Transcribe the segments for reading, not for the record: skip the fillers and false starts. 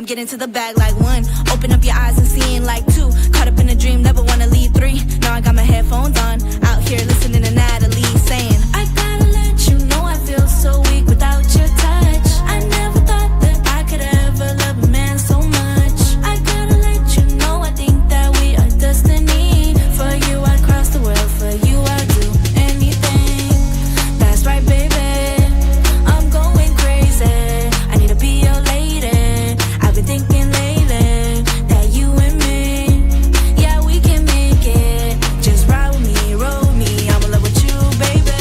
Get into the bag like one. Open up your eyes and seeing like two. Caught up in a dream, never wanna leave three. Now I got my headphones on, out here listening to Natalie saying, I gotta let you know I feel so weak without your touch. I never thought that I could ever love a man so much. I gotta let you know I think that we are destiny. For you I'd cross the world, for you I'd do anything. That's right, baby, I'm going crazy. I need to be your lady. I've been thinking lately that you and me, yeah, we can make it. Just ride with me, roll with me. I'm in love with you, baby.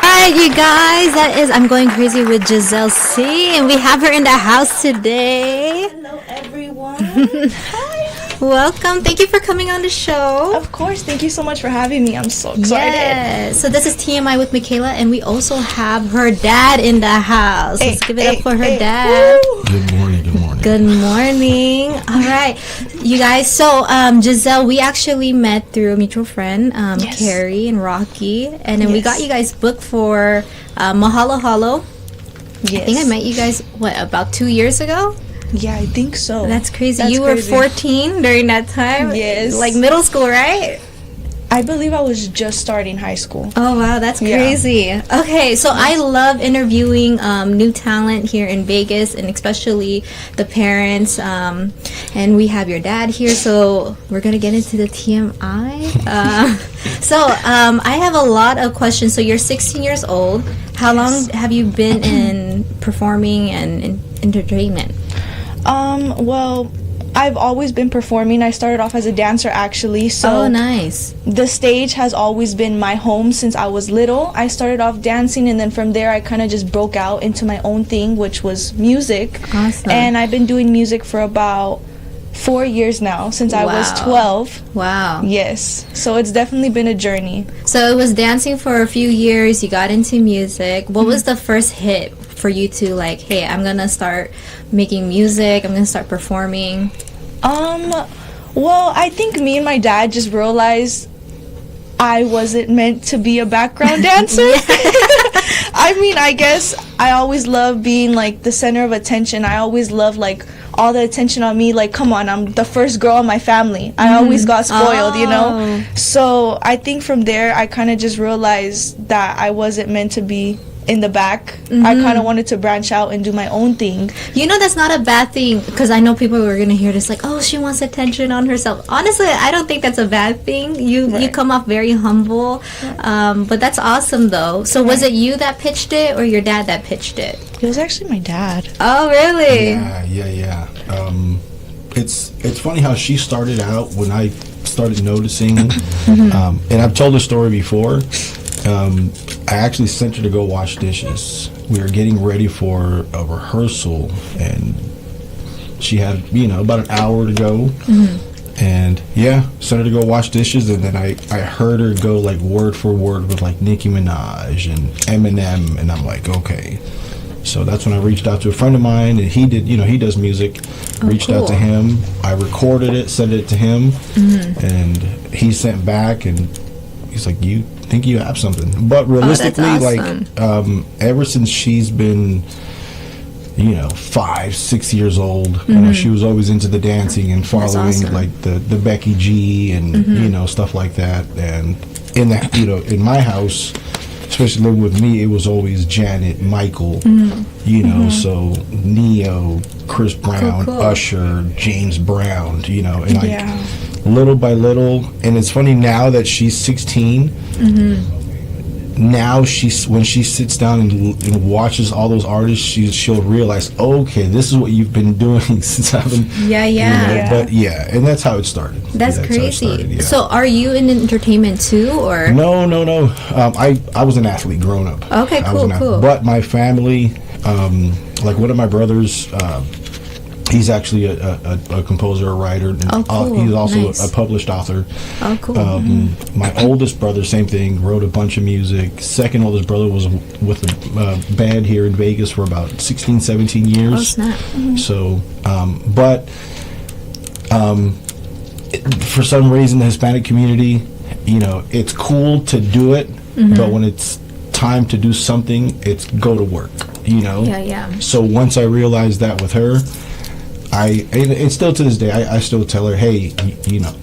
Alright, you guys, that is I'm Going Crazy with GZelle C, and we have her in the house today. Hello, everyone. Hi. Welcome. Thank you for coming on the show. Of course. Thank you so much for having me. I'm so excited. Yes. So this is TMI with Maiekayla, and we also have her dad in the house. Let's give it up for her dad. Woo. Good morning. Good morning. Good morning. All right, you guys. So GZelle, we actually met through a mutual friend, Yes. Carrie and Rocky, and then we Yes. got you guys booked for Mahalo Halo. Yes. I think I met you guys about 2 years ago. Yeah, I think so. That's crazy. That's you crazy. were 14 during that time. Yes. Like middle school, right? I believe I was just starting high school. Oh wow, that's Yeah. crazy. Okay, so I love interviewing new talent here in Vegas, and especially the parents. And we have your dad here, so we're gonna get into the TMI. I have a lot of questions. So you're 16 years old. How long have you been in performing and in entertainment? Well, I've always been performing. I started off as a dancer, actually. So Oh, nice. the stage has always been my home since I was little. I started off dancing, and then from there I kind of just broke out into my own thing, which was music. Awesome. And I've been doing music for about 4 years now, since I was Wow. 12. Wow. Yes. So it's definitely been a journey. So it was dancing for a few years. You got into music. What was the first hit for you to like, hey, I'm gonna start making music, I'm gonna start performing? Well, I think me and my dad just realized I wasn't meant to be a background dancer. I mean, I guess I always love being like the center of attention. I always love like all the attention on me. Like, come on, I'm the first girl in my family. I always got spoiled, you know? So I think from there, I kind of just realized that I wasn't meant to be in the back. I kind of wanted to branch out and do my own thing. You know, that's not a bad thing, because I know people were gonna hear this like, oh, she wants attention on herself. Honestly, I don't think that's a bad thing. You come off very humble, but that's awesome though. So was it you that pitched it or your dad that pitched it? It was actually my dad. Oh, really? Yeah. It's funny how she started out when I started noticing, and I've told the story before. I actually sent her to go wash dishes. We were getting ready for a rehearsal, and she had, about an hour to go. And sent her to go wash dishes, and then I heard her go like word for word with like Nicki Minaj and Eminem, and I'm like, okay. So that's when I reached out to a friend of mine, and he did, he does music. Reached out to him. I recorded it, sent it to him, and he sent back, and he's like, you think you have something. But realistically, awesome. Ever since she's been 5-6 years old, she was always into the dancing and following like the Becky G and stuff like that. And in that, in my house, especially living with me, it was always Janet, Michael, so Neo, Chris Brown, cool. Usher, James Brown, and little by little. And it's funny now that she's 16. Now when she sits down and watches all those artists, she'll realize, okay, this is what you've been doing since I've been. But and that's how it started. That's crazy. So are you in entertainment too, or? No. I was an athlete growing up. Okay, cool. But my family, like one of my brothers, he's actually a composer, a writer. And he's also a published author. Oh, cool. My oldest brother, same thing, wrote a bunch of music. Second oldest brother was with a band here in Vegas for about 16, 17 years. Oh, snap. So, for some reason, the Hispanic community, it's cool to do it, but when it's time to do something, it's go to work, So once I realized that with her, and still to this day, I still tell her, hey,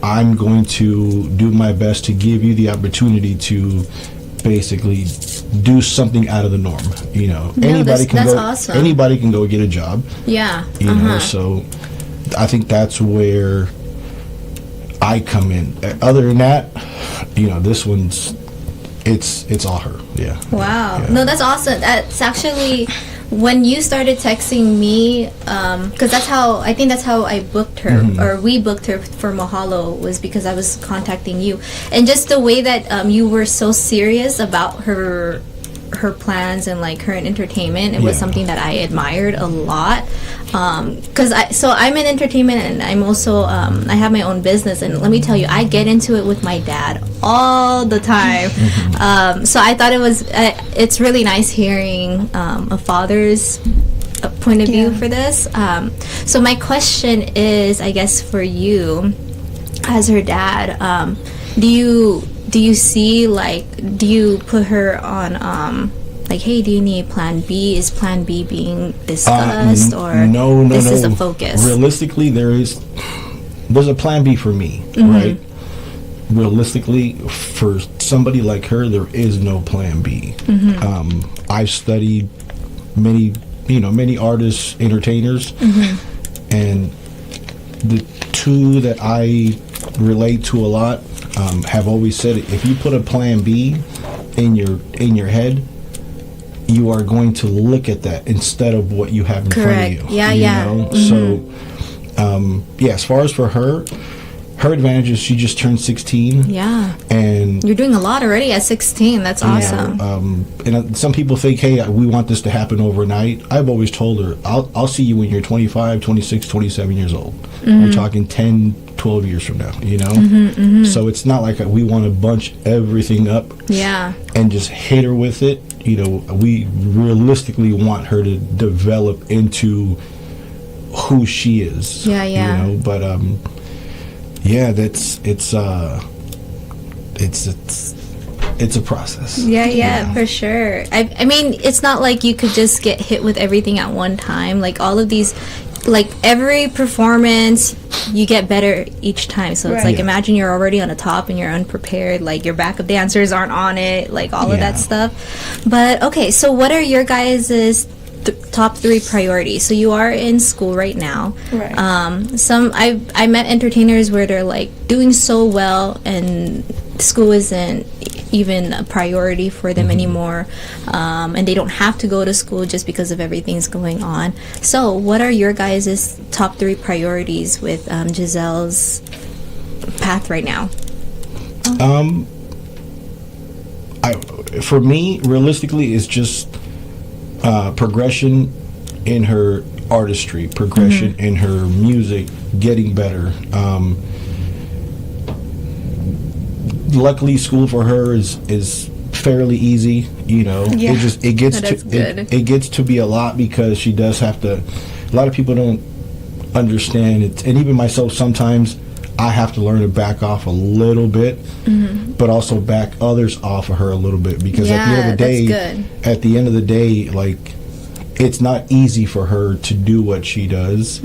I'm going to do my best to give you the opportunity to basically do something out of the norm. Anybody can go. Awesome. Anybody can go get a job. Yeah. So I think that's where I come in. Other than that, this one's it's all her. Yeah. Wow. Yeah. No, that's awesome. That's actually. When you started texting me, because that's how I booked her, or we booked her for Mahalo, was because I was contacting you, and just the way that you were so serious about her plans and like her entertainment, it was something that I admired a lot. Because I'm in entertainment, and I'm also I have my own business, and let me tell you, I get into it with my dad all the time. So I thought it's really nice hearing a father's point of view for this. So my question is, I guess for you as her dad, do you see, like, do you put her on like, hey, do you need plan B? Is plan B being discussed, or no, this is the focus? Realistically, there's a plan B for me, right? Realistically, for somebody like her, there is no plan B. I've studied many artists, entertainers, and the two that I relate to a lot have always said, if you put a plan B in your head, you are going to look at that instead of what you have in front of you. So as far as for her advantage is she just turned 16. And you're doing a lot already at 16. That's awesome. And some people think, hey, we want this to happen overnight. I've always told her, I'll see you when you're 25, 26, 27 years old. We're talking 10, 12 years from now, So it's not like we want to bunch everything up and just hit her with it. We realistically want her to develop into who she is. But it's a process. For sure. I mean, it's not like you could just get hit with everything at one time. Like all of these like every performance you get better each time, so it's like Yeah. imagine you're already on the top and you're unprepared, like your backup dancers aren't on it, like all of that stuff. But okay, so what are your guys' top 3 priorities? So you are in school right now. Right. Some I met entertainers where they're like doing so well and school isn't even a priority for them anymore, and they don't have to go to school just because of everything's going on. So what are your guys' top 3 priorities with GZelle's path right now? For me, realistically, it's just progression in her artistry, progression in her music, getting better. Luckily, school for her is fairly easy. You know, it gets to be a lot because she does have to. A lot of people don't understand it, and even myself sometimes. I have to learn to back off a little bit, but also back others off of her a little bit because at the end of the day, like it's not easy for her to do what she does.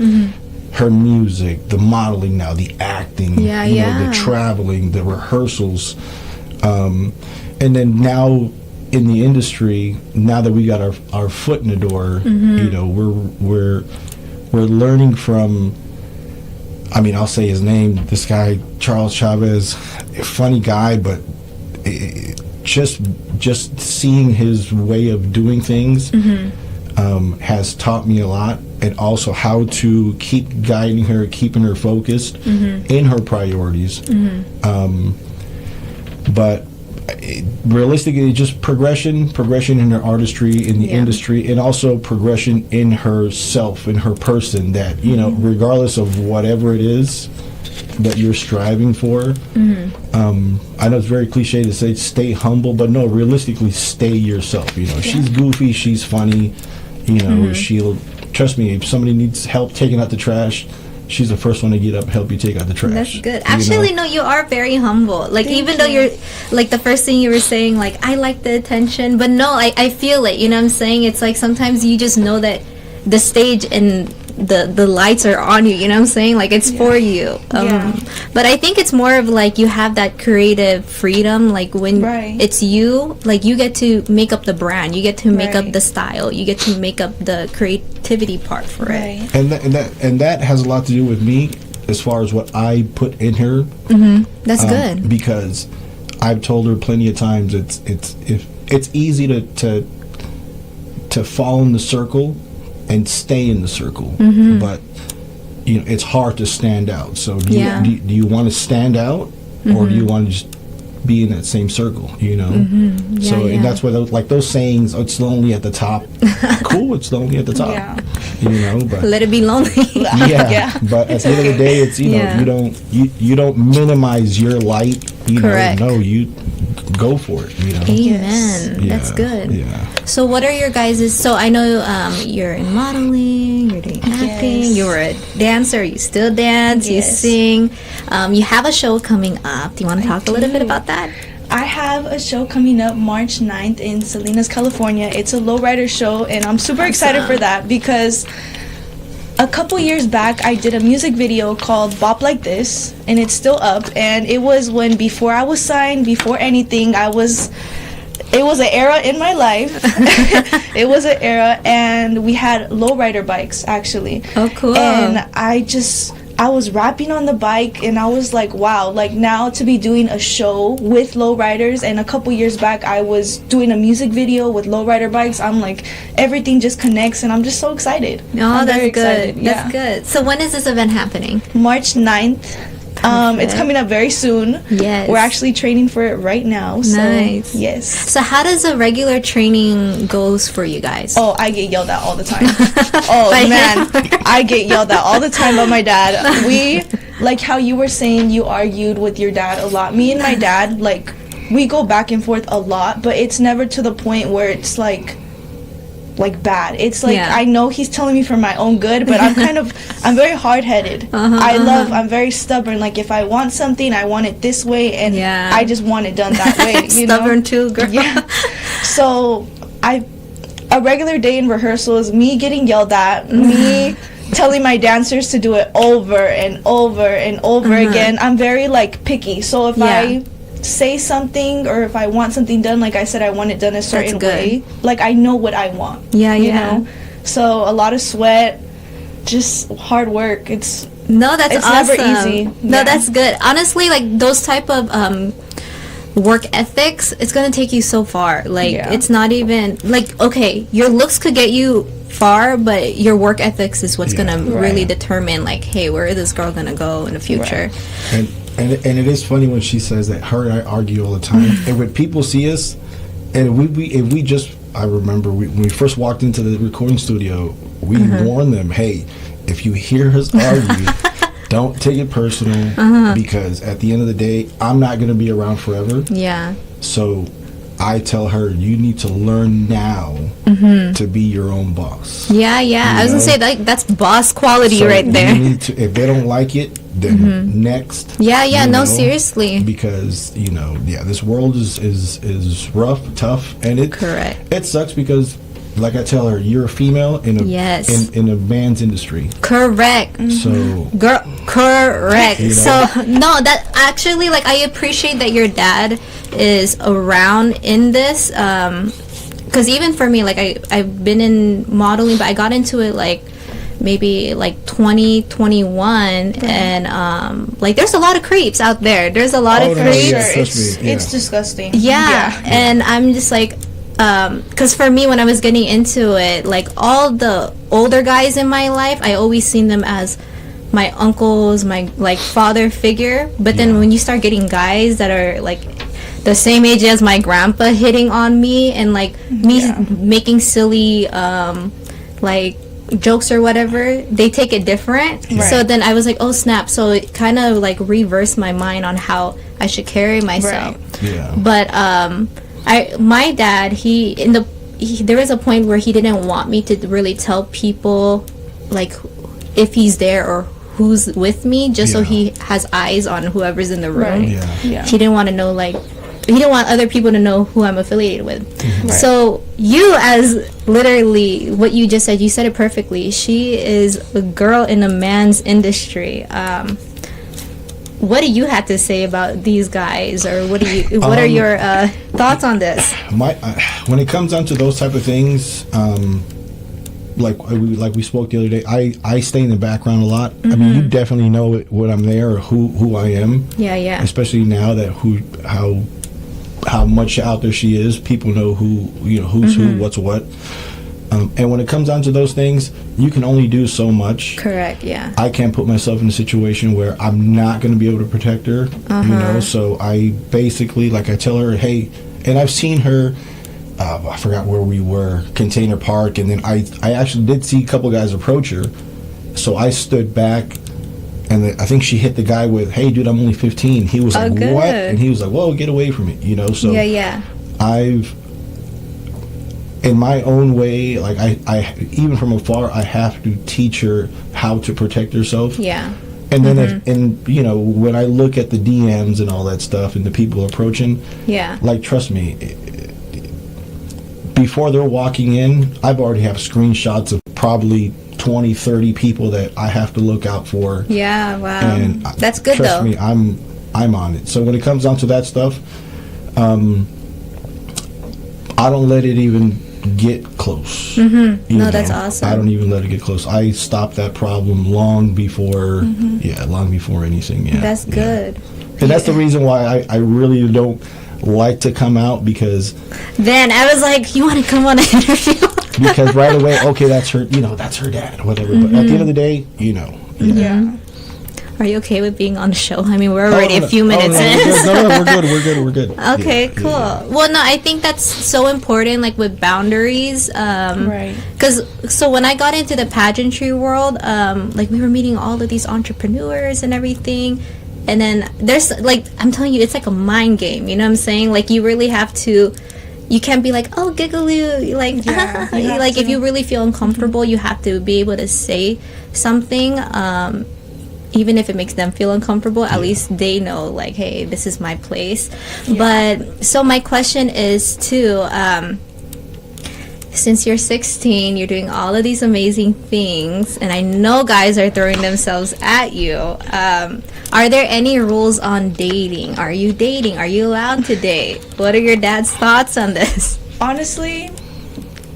Her music, the modeling now, the acting, you know, the traveling, the rehearsals, and then now in the industry, now that we got our foot in the door, you know, we're learning from. I mean, I'll say his name. This guy, Charles Chavez, a funny guy, but just seeing his way of doing things has taught me a lot, and also how to keep guiding her, keeping her focused in her priorities. But realistically, just progression in her artistry, in the industry, and also progression in herself, in her person, that, you know, regardless of whatever it is that you're striving for, I know it's very cliche to say stay humble, but no, realistically, stay yourself. You know, she's goofy, she's funny, you know, she'll, trust me, if somebody needs help taking out the trash, she's the first one to get up and help you take out the trash. That's good. Actually, no, you are very humble. Like, even though you're, like, the first thing you were saying, like, I like the attention. But no, I feel it. You know what I'm saying? It's like sometimes you just know that the stage and the lights are on you. You know what I'm saying? Like, it's for you. But I think it's more of, like, you have that creative freedom. Like, when it's you, like, you get to make up the brand. You get to make up the style. You get to make up the creativity part for it. And that has a lot to do with me as far as what I put in her. That's good. Because I've told her plenty of times it's easy to fall in the circle and stay in the circle, but you know it's hard to stand out. So do you want to stand out, or do you want to just be in that same circle? You know, and that's where like those sayings, oh, it's lonely at the top. Cool, it's lonely at the top. You know, but let it be lonely. But at the end of the day, it's you don't minimize your light. You Correct. know, no, you go for it. You know. Amen. That's good. So what are your guys', so I know you're in modeling, you're doing acting, you were a dancer, you still dance, you sing, you have a show coming up. Do you want to talk a little bit about that? I have a show coming up March 9th in Salinas, California. It's a lowrider show, and I'm super excited for that because a couple years back I did a music video called Bop Like This, and it's still up, and it was when, before I was signed, before anything, it was an era in my life. It was an era, and we had lowrider bikes, actually. Oh, cool. And I was rapping on the bike, and I was like, wow, like now to be doing a show with lowriders, and a couple years back I was doing a music video with lowrider bikes. I'm like, everything just connects, and I'm just so excited. Oh, that's good. That's good. So when is this event happening? March 9th. It's coming up very soon. Yes. We're actually training for it right now. So, nice. Yes. So how does a regular training goes for you guys? Oh, I get yelled at all the time. Oh, man. I get yelled at all the time by my dad. We, like how you were saying you argued with your dad a lot. Me and my dad, like, we go back and forth a lot, but it's never to the point where it's like bad. It's like, I know he's telling me for my own good, but I'm very hard-headed. I'm very stubborn. Like, if I want something, I want it this way, and I just want it done that way. Stubborn too, girl. So a regular day in rehearsal is me getting yelled at, me telling my dancers to do it over and over and over again. I'm very like picky, so if I say something or if I want something done, like I said, I want it done a certain way, like I know what I want. You know? So a lot of sweat, just hard work. It's awesome. never easy. No, that's good. Honestly, like those type of work ethics, it's gonna take you so far. Like it's not even like, okay, your looks could get you far, but your work ethics is what's gonna really determine, like, hey, where is this girl gonna go in the future? And it is funny when she says that her and I argue all the time. And when people see us, and if we just, I remember when we first walked into the recording studio, we warned them, hey, if you hear us argue, don't take it personal, because at the end of the day, I'm not going to be around forever. Yeah. So I tell her, you need to learn now to be your own boss. Yeah. I was going to say, that's boss quality right there. You need to, if they don't like it, then next. No, seriously. Because, this world is rough, tough, and it sucks because, like I tell her, you're a female in a man's industry. Correct. So, girl, correct. So, no, that actually, like, I appreciate that your dad is around in this. Because even for me, like, I've been in modeling, but I got into it, like, maybe like 2021 and like there's a lot of creeps out there. There's a lot of creeps. It's disgusting. And I'm just like, because for me, when I was getting into it, like all the older guys in my life, I always seen them as my uncles, my like father figure. But then when you start getting guys that are like the same age as my grandpa hitting on me and like me making silly like jokes or whatever, they take it different. So then I was like, oh snap. So it kind of like reversed my mind on how I should carry myself. But my dad, there was a point where he didn't want me to really tell people like if he's there or who's with me, just so he has eyes on whoever's in the room. He didn't want to know, like, he didn't want other people to know who I'm affiliated with. So you, as literally what you just said, you said it perfectly. She is a girl in a man's industry. What do you have to say about these guys, or what are your thoughts on this? When it comes down to those type of things, like we spoke the other day, I stay in the background a lot. I mean, you definitely know when I'm there or who I am. Especially now that how much out there she is, people know who's who, what's what. And when it comes down to those things, you can only do so much. Correct. I can't put myself in a situation where I'm not going to be able to protect her. So I basically, like, I tell her, hey, and I've seen her. I forgot where we were, Container Park, and then I actually did see a couple guys approach her. So I stood back. And I think she hit the guy with, "Hey, dude, I'm only 15." He was like, good. "What?" And he was like, "Whoa, get away from me!" So I've, in my own way, like I even from afar, I have to teach her how to protect herself. And then when I look at the DMs and all that stuff and the people approaching, like, trust me, before they're walking in, I've already have screenshots of probably 20, 30 people that I have to look out for. And that's good, trust though. me, I'm on it. So when it comes down to that stuff, I don't let it even get close. No, that's awesome. I don't even let it get close. I stopped that problem long before long before anything. That's good. And that's the reason why I really don't like to come out, because then I was like, you want to come on an interview? Because right away, okay, that's her, that's her dad, whatever. But at the end of the day, Are you okay with being on the show? I mean, we're already a few minutes in. We're good. Okay, cool. Well, no, I think that's so important, like with boundaries. So when I got into the pageantry world, like we were meeting all of these entrepreneurs and everything. And then there's, like, I'm telling you, it's like a mind game. You know what I'm saying? Like, you really have to... You can't be like, oh, gigaloo, like, like if you really feel uncomfortable, you have to be able to say something, even if it makes them feel uncomfortable. At least they know, like, hey, this is my place. But so my question is too, since you're 16, you're doing all of these amazing things, and I know guys are throwing themselves at you. Are there any rules on dating? Are you dating? Are you allowed to date? What are your dad's thoughts on this? Honestly,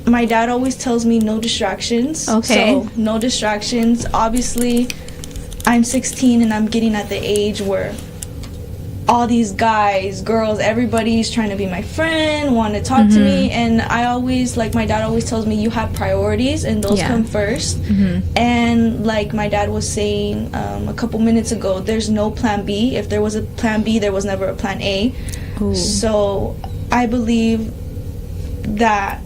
my dad always tells me no distractions. Okay. So, no distractions. Obviously, I'm 16 and I'm getting at the age where all these guys, girls, everybody's trying to be my friend, want to talk to me, and I always, like, my dad always tells me, you have priorities and those come first. And like my dad was saying a couple minutes ago, there's no plan B. If there was a plan B, there was never a plan A. Ooh. So I believe that,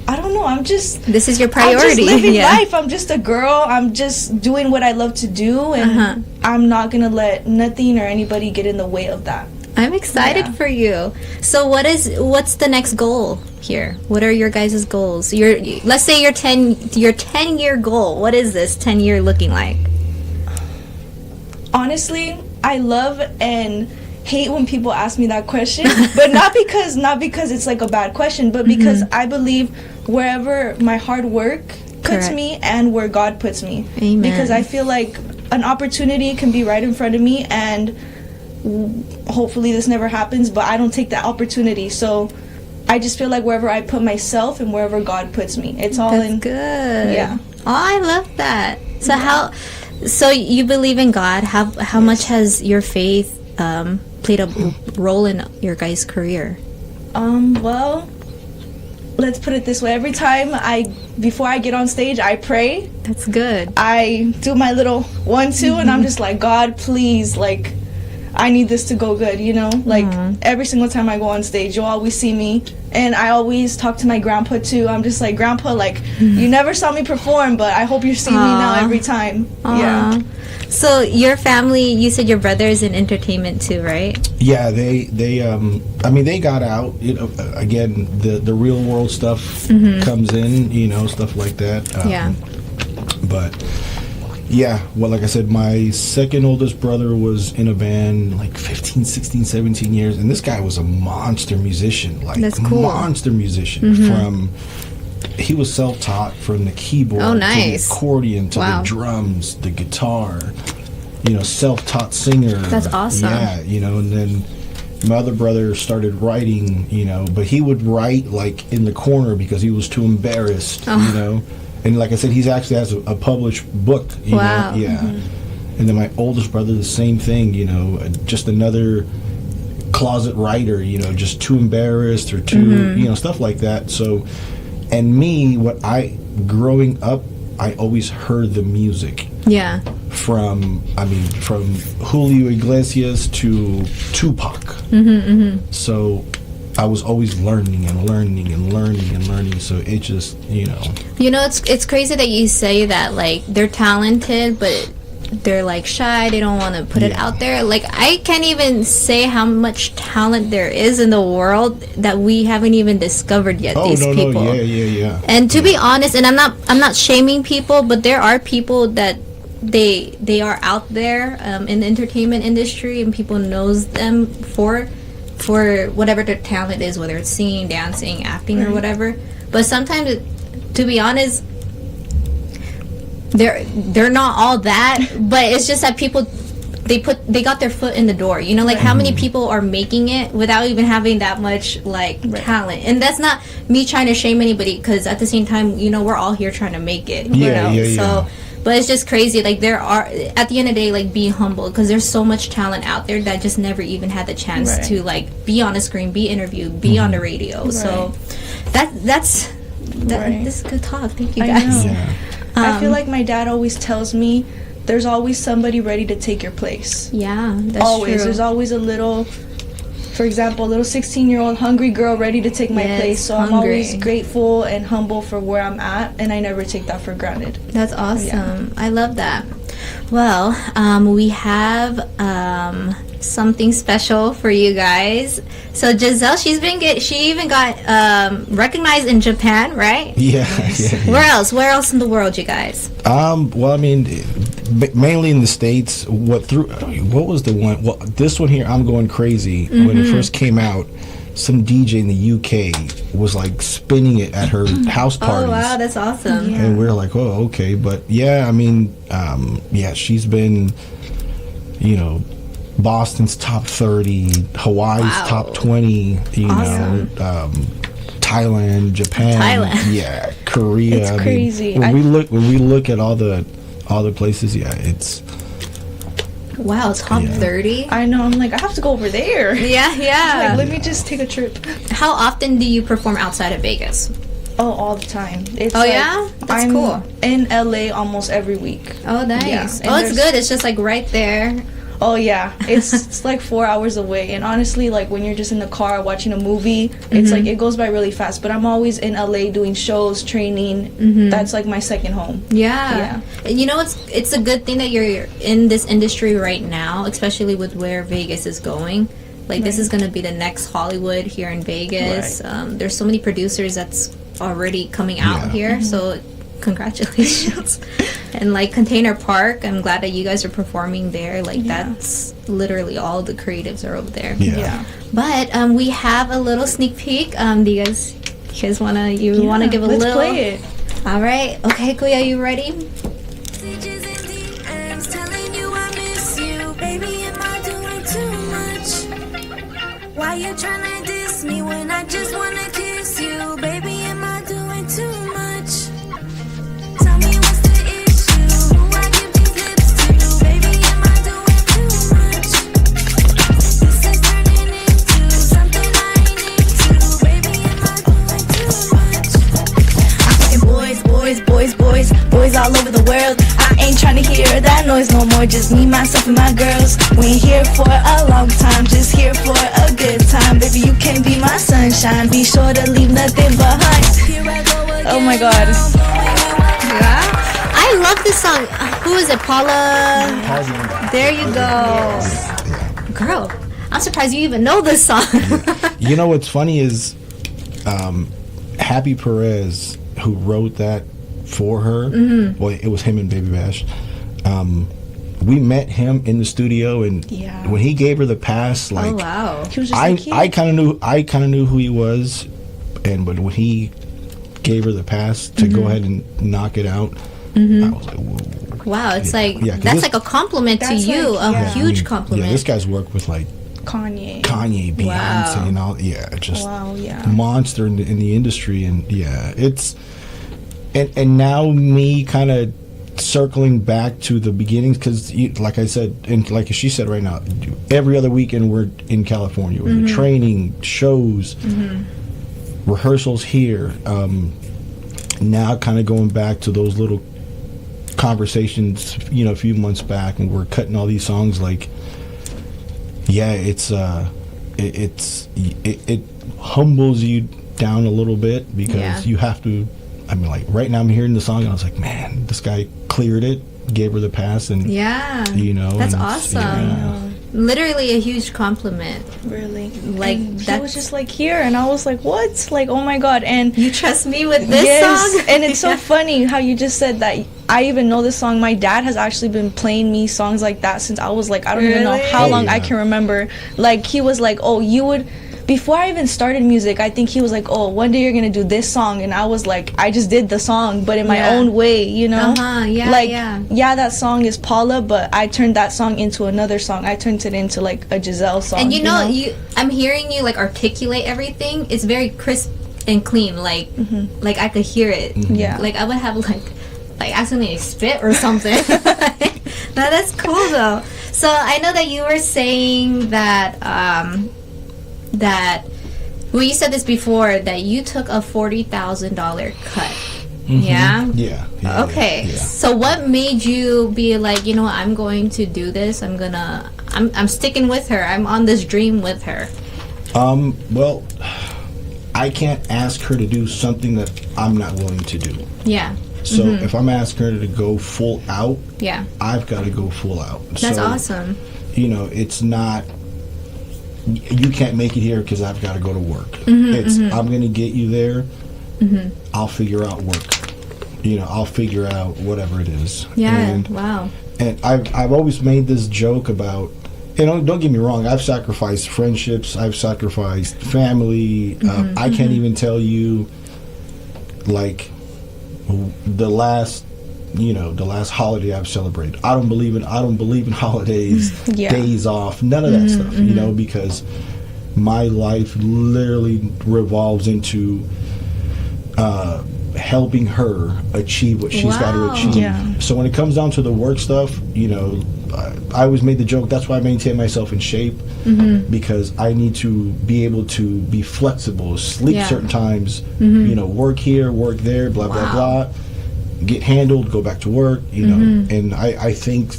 I don't know, This is your I'm priority. just living life. I'm just a girl. I'm just doing what I love to do, and I'm not gonna let nothing or anybody get in the way of that. I'm excited Yeah. for you. So what's the next goal here? What are your guys' goals? Let's say your 10-year goal. What is this 10-year looking like? Honestly, I love and hate when people ask me that question, but not because it's like a bad question, but because I believe wherever my hard work puts Correct. me and where God puts me. Amen. Because I feel like an opportunity can be right in front of me, and hopefully this never happens, but I don't take that opportunity. So I just feel like wherever I put myself and wherever God puts me, it's all That's in. good. Yeah. Oh, I love that. So so you believe in God? How much has your faith played a role in your guys' career? Well, let's put it this way. Every time before I get on stage, I pray. That's good. I do my little 1-2, and I'm just like, God, please, like, I need this to go good, you know? Like, every single time I go on stage, you'll always see me. And I always talk to my grandpa, too. I'm just like, Grandpa, like, you never saw me perform, but I hope you're seeing me now every time. Yeah. So your family, you said your brother is in entertainment too, right? Yeah, they I mean, they got out, you know, again, the real world stuff comes in, you know, stuff like that. Yeah. But yeah, well, like I said, my second oldest brother was in a band like 15, 16, 17 years, and this guy was a monster musician, like That's cool. monster musician. He was self-taught from the keyboard Oh, to nice. the accordion to Wow. the drums, the guitar, you know, self-taught singer. That's awesome. Yeah, you know, and then my other brother started writing, you know, but he would write like in the corner because he was too embarrassed, you know. And like I said, he actually has a published book, you Wow. know. Yeah. And then my oldest brother, the same thing, you know, just another closet writer, you know, just too embarrassed or too, you know, stuff like that. So, and me, growing up, I always heard the music Yeah. from Julio Iglesias to Tupac. So I was always learning and learning and learning and learning. So it just, you know. You know, it's crazy that you say that, like, they're talented, but they're, like, shy. They don't want to put it out there. Like, I can't even say how much talent there is in the world that we haven't even discovered yet, these people. Yeah. And to be honest, and I'm not shaming people, but there are people that they are out there in the entertainment industry, and people knows them for whatever their talent is, whether it's singing, dancing, acting, or whatever. But sometimes, to be honest, they're not all that. But it's just that people they got their foot in the door. You know, like how many people are making it without even having that much like talent. And that's not me trying to shame anybody, because at the same time, you know, we're all here trying to make it. You know? So. But it's just crazy. Like, there are, at the end of the day, like, being humble, because there's so much talent out there that just never even had the chance to, like, be on a screen, be interviewed, be on the radio. So this is good talk. Thank you, guys. I feel like my dad always tells me there's always somebody ready to take your place. Yeah, that's Always. true. There's always a little, for example, a little 16-year-old hungry girl ready to take my place. So I'm always grateful and humble for where I'm at, and I never take that for granted. That's awesome. I love that. Well, we have something special for you guys. So GZelle, she even got recognized in Japan, right? Yeah. Where else in the world, you guys? Well, I mean, mainly in the States. What was the one? Well, this one here, I'm Going Crazy, when it first came out, some DJ in the UK was like spinning it at her house parties. Oh wow, that's awesome. And we're like, oh, okay. But yeah, I mean, she's been, you know, Boston's top 30, Hawaii's top 20, you know, Thailand, Japan, yeah, Korea. It's crazy. When we look at all the places, it's wow, top 30. I know. I'm like, I have to go over there. Yeah. Like, let me just take a trip. How often do you perform outside of Vegas? Oh, all the time. It's That's I'm cool. in LA almost every week. Oh, nice. Yeah, Oh, it's good. It's just like right there. Oh yeah, it's like 4 hours away. And honestly, like when you're just in the car watching a movie, it's like it goes by really fast. But I'm always in LA doing shows, training. That's like my second home. Yeah. You know, it's a good thing that you're in this industry right now, especially with where Vegas is going. Like this is going to be the next Hollywood here in Vegas. There's so many producers that's already coming out here. So congratulations. And like Container Park, I'm glad that you guys are performing there. Like that's literally all the creatives are over there. But we have a little sneak peek. Do you guys wanna give a let's little? Play it. All right. Okay, Kuya, you ready? Messages in DMs telling you I miss you. Baby, am I doing too much? Why you tryna diss me when I just wanna kiss you? Baby, am I doing too much? Tell me what's the issue? Who I give these lips to? Baby, am I doing too much? This is turning into something I ain't into. Baby, am I doing too much? I'm fucking boys all over the world. I ain't tryna hear that noise no more. Just me, myself, and my girls. We ain't here for a long time, just here for a good time. Baby, you can be my sunshine. Be sure to leave nothing behind. Here I go again. Oh my God. Yeah. I love this song. Who is it? Paula? There you go. Girl, I'm surprised you even know this song. You know what's funny is Happy Perez, who wrote that for her, well, it was him and Baby Bash. We met him in the studio, and when he gave her the pass, like, oh wow, he was just I kind of knew who he was, but when he gave her the pass to go ahead and knock it out, I was like, whoa. Wow, it's like that's this, like a compliment to you, a huge compliment. Yeah, this guy's worked with like Kanye, Beyonce, and all. Yeah, just monster in the industry, and it's and now me kind of circling back to the beginnings, because like I said, and like she said right now, every other weekend we're in California with training, shows, rehearsals here. Now kind of going back to those little conversations, a few months back, and we're cutting all these songs. Like, it humbles you down a little bit, because you have to. I mean, like right now I'm hearing the song and I was like, man, this guy cleared it, gave her the pass, and that's awesome. Literally a huge compliment. Really, like that was just like here, and I was like, what? Like, oh my God! And you trust me with this song? And it's so funny how you just said that. I even know this song. My dad has actually been playing me songs like that since I was like, I don't even know how long I can remember. Like, he was like, oh, you would. Before I even started music, I think he was like, oh, one day you're gonna do this song, and I was like, I just did the song, but in my own way, that song is Paula, but I turned that song into another song. I turned it into like a GZelle song. And you know, I'm hearing you like articulate everything. It's very crisp and clean. Like I could hear it. Yeah. Like I would have like accidentally spit or something. That's cool though. So I know that you were saying that well, you said this before, that you took a $40,000 cut. Yeah? Okay. So what made you be like, you know what, I'm going to do this. I'm sticking with her. I'm on this dream with her. Well, I can't ask her to do something that I'm not willing to do. Yeah. So if I'm asking her to go full out, I've got to go full out. That's awesome. It's not, you can't make it here because I've got to go to work. I'm going to get you there. I'll figure out work. I'll figure out whatever it is. Yeah. And I've always made this joke about, and don't get me wrong, I've sacrificed friendships, I've sacrificed family. I can't even tell you, like, the last holiday I've celebrated. I don't believe in holidays, days off, none of that stuff, you know, because my life literally revolves into helping her achieve what she's got to achieve. Yeah. So when it comes down to the work stuff, you know, I always made the joke, that's why I maintain myself in shape, because I need to be able to be flexible, sleep certain times, you know, work here, work there, blah, blah, blah, get handled, go back to work, you know. And I think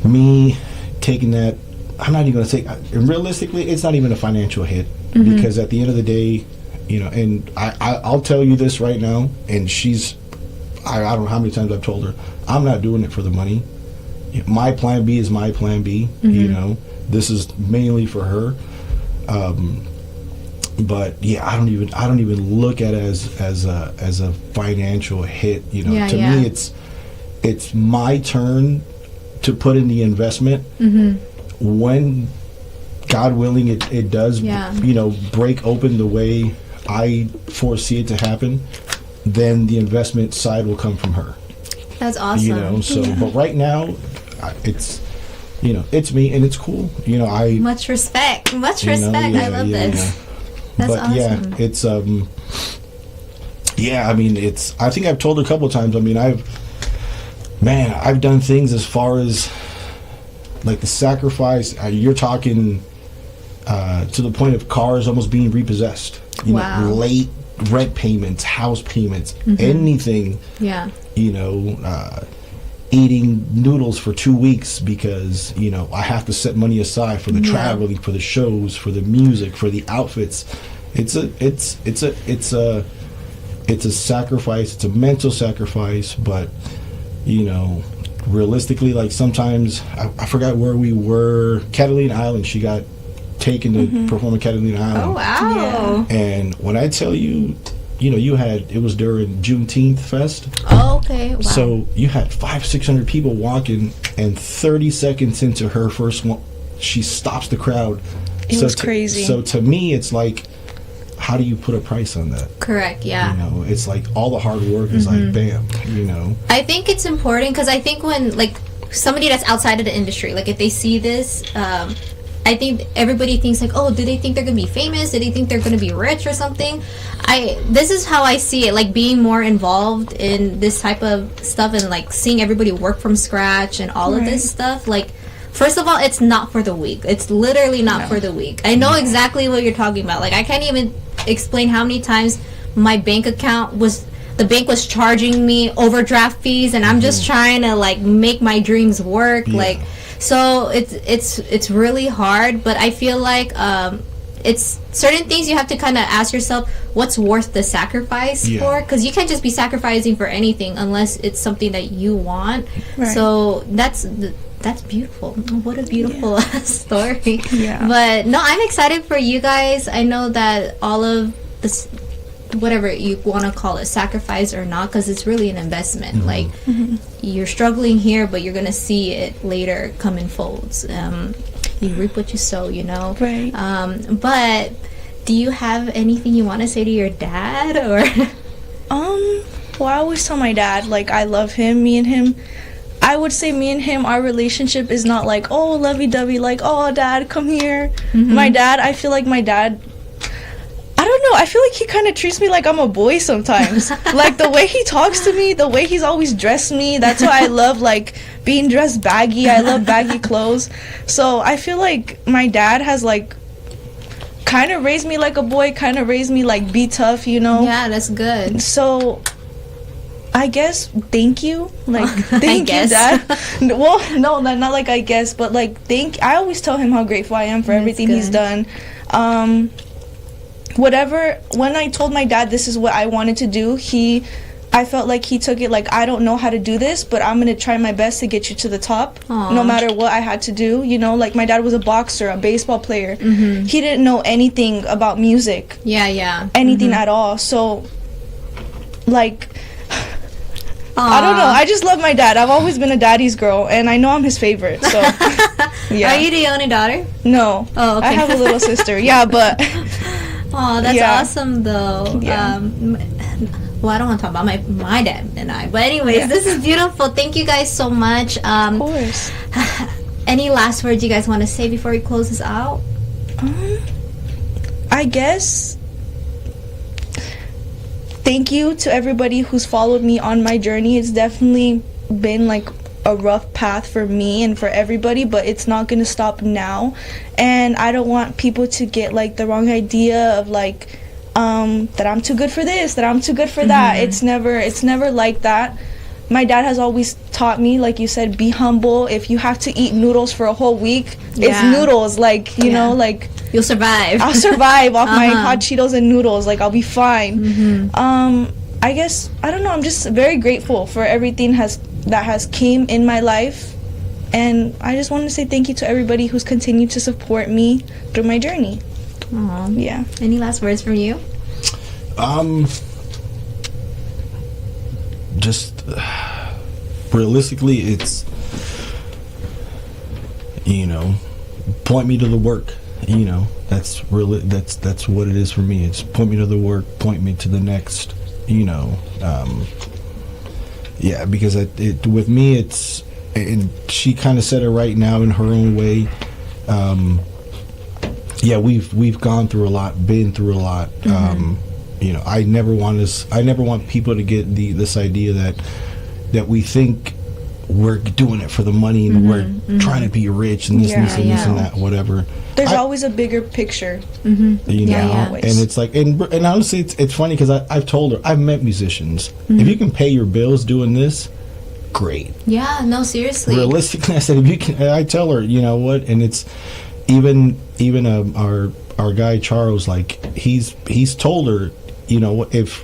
me taking that, I'm not even going to take, and realistically, it's not even a financial hit, because at the end of the day, you know, and I'll tell you this right now, and I don't know how many times I've told her, I'm not doing it for the money. My plan B is my plan B. You know, this is mainly for her. But yeah, I don't even look at it as a financial hit. You know, to me, it's my turn to put in the investment. When, God willing, it does, you know, break open the way I foresee it to happen, then the investment side will come from her. That's awesome. You know, so but right now, it's, you know, it's me and it's cool. You know, much respect. I love this. That's but awesome. yeah, it's I mean, it's, I think I've told her a couple of times. I mean, I've done things as far as like the sacrifice. You're talking to the point of cars almost being repossessed. You know, late rent payments, house payments, anything. Yeah. You know, eating noodles for 2 weeks because, you know, I have to set money aside for the traveling, for the shows, for the music, for the outfits. It's a sacrifice. It's a mental sacrifice, but, you know, realistically, like sometimes I forgot where we were. Catalina Island. She got taken to perform at Catalina Island. Oh wow! Yeah. And when I tell you, you know, it was during Juneteenth Fest. Oh, okay. Wow. So you had 500-600 people walking, and 30 seconds into her first one, she stops the crowd. It was crazy. So to me, it's like, how do you put a price on that? Correct. Yeah. You know, it's like all the hard work is like bam. You know. I think it's important because I think when like somebody that's outside of the industry, like if they see this. I think everybody thinks like, oh, do they think they're gonna be famous? Do they think they're gonna be rich or something? This is how I see it, like being more involved in this type of stuff and like seeing everybody work from scratch and all of this stuff. Like, first of all, it's not for the weak. It's literally not for the weak. I know exactly what you're talking about. Like, I can't even explain how many times my bank account the bank was charging me overdraft fees, and I'm just trying to like make my dreams work. Like. So it's really hard, but I feel like it's certain things you have to kind of ask yourself what's worth the sacrifice for, because you can't just be sacrificing for anything unless it's something that you want. Right. So that's beautiful. What a beautiful story. Yeah. But no, I'm excited for you guys. I know that all of this, whatever you want to call it, sacrifice or not, because it's really an investment. Like you're struggling here, but you're gonna see it later come in folds. You reap what you sow, you know. Right. But do you have anything you want to say to your dad, or? Well, I always tell my dad, like, I love him. Me and him, I would say me and him, our relationship is not like, oh, lovey-dovey, like, oh, dad, come here. My dad, I feel like my dad, I don't know, I feel like he kind of treats me like I'm a boy sometimes. Like, the way he talks to me, the way he's always dressed me, that's why I love, like, being dressed baggy. I love baggy clothes. So I feel like my dad has, like, kind of raised me like a boy, kind of raised me, like, be tough, you know? Yeah, that's good. So I guess thank you. Like, thank you, Dad. Well, no, not like I guess, but, like, I always tell him how grateful I am for everything he's done. When I told my dad this is what I wanted to do, I felt like he took it like, I don't know how to do this, but I'm going to try my best to get you to the top. Aww. No matter what I had to do, you know, like my dad was a boxer, a baseball player. He didn't know anything about music. Anything at all. So, like, I don't know. I just love my dad. I've always been a daddy's girl, and I know I'm his favorite. So, yeah. Are you the only daughter? No. Oh, okay. I have a little sister. Yeah, but. Oh, that's Yeah. awesome, though. Yeah. Well, I don't want to talk about my dad and I. But anyways, Yeah. this is beautiful. Thank you guys so much. Of course. Any last words you guys want to say before we close this out? I guess thank you to everybody who's followed me on my journey. It's definitely been like a rough path for me and for everybody, but it's not going to stop now. And I don't want people to get like the wrong idea of like that I'm too good for this, that I'm too good for that. It's never like that. My dad has always taught me, like you said, be humble. If you have to eat noodles for a whole week, it's noodles. Like, you know, like... You'll survive. I'll survive off my hot Cheetos and noodles. Like, I'll be fine. I guess, I don't know, I'm just very grateful for everything that has came in my life. And I just want to say thank you to everybody who's continued to support me through my journey. Aww. Yeah. Any last words from you? Just realistically, it's, you know, point me to the work. You know, that's really that's what it is for me. It's point me to the work, point me to the next. You know, yeah, because with me, it's, and she kind of said it right now in her own way. Yeah, we've gone through a lot, been through a lot. You know, I never want people to get this idea that we think we're doing it for the money and we're trying to be rich and this and this and that, whatever. There's always a bigger picture. You know, Always. and it's like, and honestly, it's funny because I've told her, I've met musicians. If you can pay your bills doing this, great. Yeah, no, seriously. Realistically, I said, if you can, I tell her, you know what, and it's even our guy Charles, like he's told her, you know, if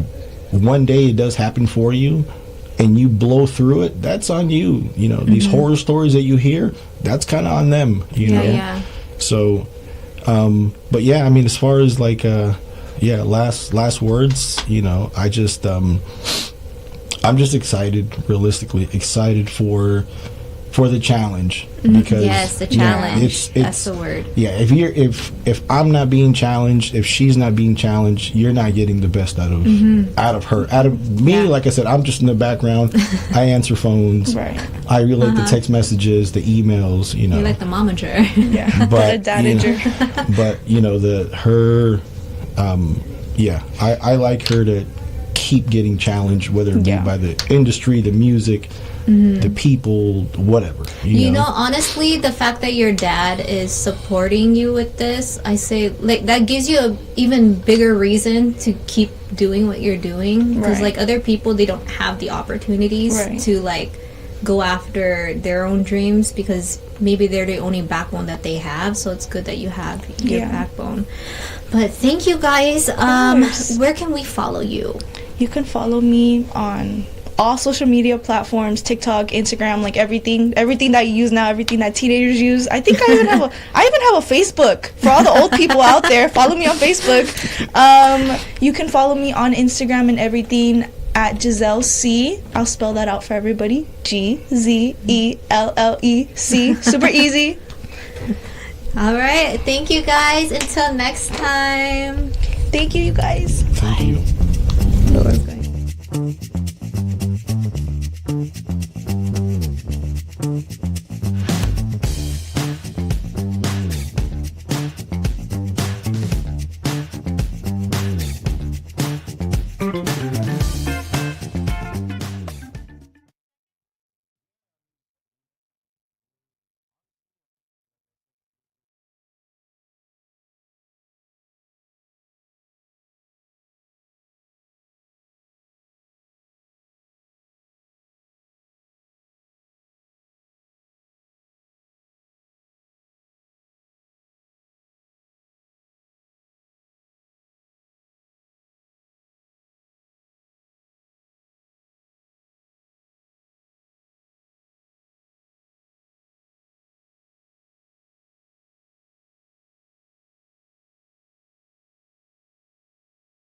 one day it does happen for you and you blow through it, that's on you. You know, these horror stories that you hear, that's kind of on them, you know. Yeah. So, but yeah, I mean, as far as like, last words, you know, I just, I'm just excited, realistically excited for the challenge, because yes, the challenge. Yeah, that's the word. Yeah, if I'm not being challenged, if she's not being challenged, you're not getting the best out of her, out of me. Like I said, I'm just in the background. I answer phones. Right. I relate the text messages, the emails. You know, You're like the momager. Yeah. but the dadager. you know, but you know I like her to keep getting challenged, whether it be by the industry, the music, the people, whatever. You know, honestly, the fact that your dad is supporting you with this, I say, like, that gives you a even bigger reason to keep doing what you're doing, because like other people, they don't have the opportunities to like go after their own dreams, because maybe they're the only backbone that they have. So it's good that you have your backbone. But thank you guys. Where can we follow you? You can follow me on all social media platforms, TikTok, Instagram, like everything that you use now, everything that teenagers use. I think I even have a Facebook for all the old people out there. Follow me on Facebook. You can follow me on Instagram and everything at GZelle C. I'll spell that out for everybody. GZellec. Super easy. All right, thank you guys. Until next time. Thank you, you guys. thank you. Bye.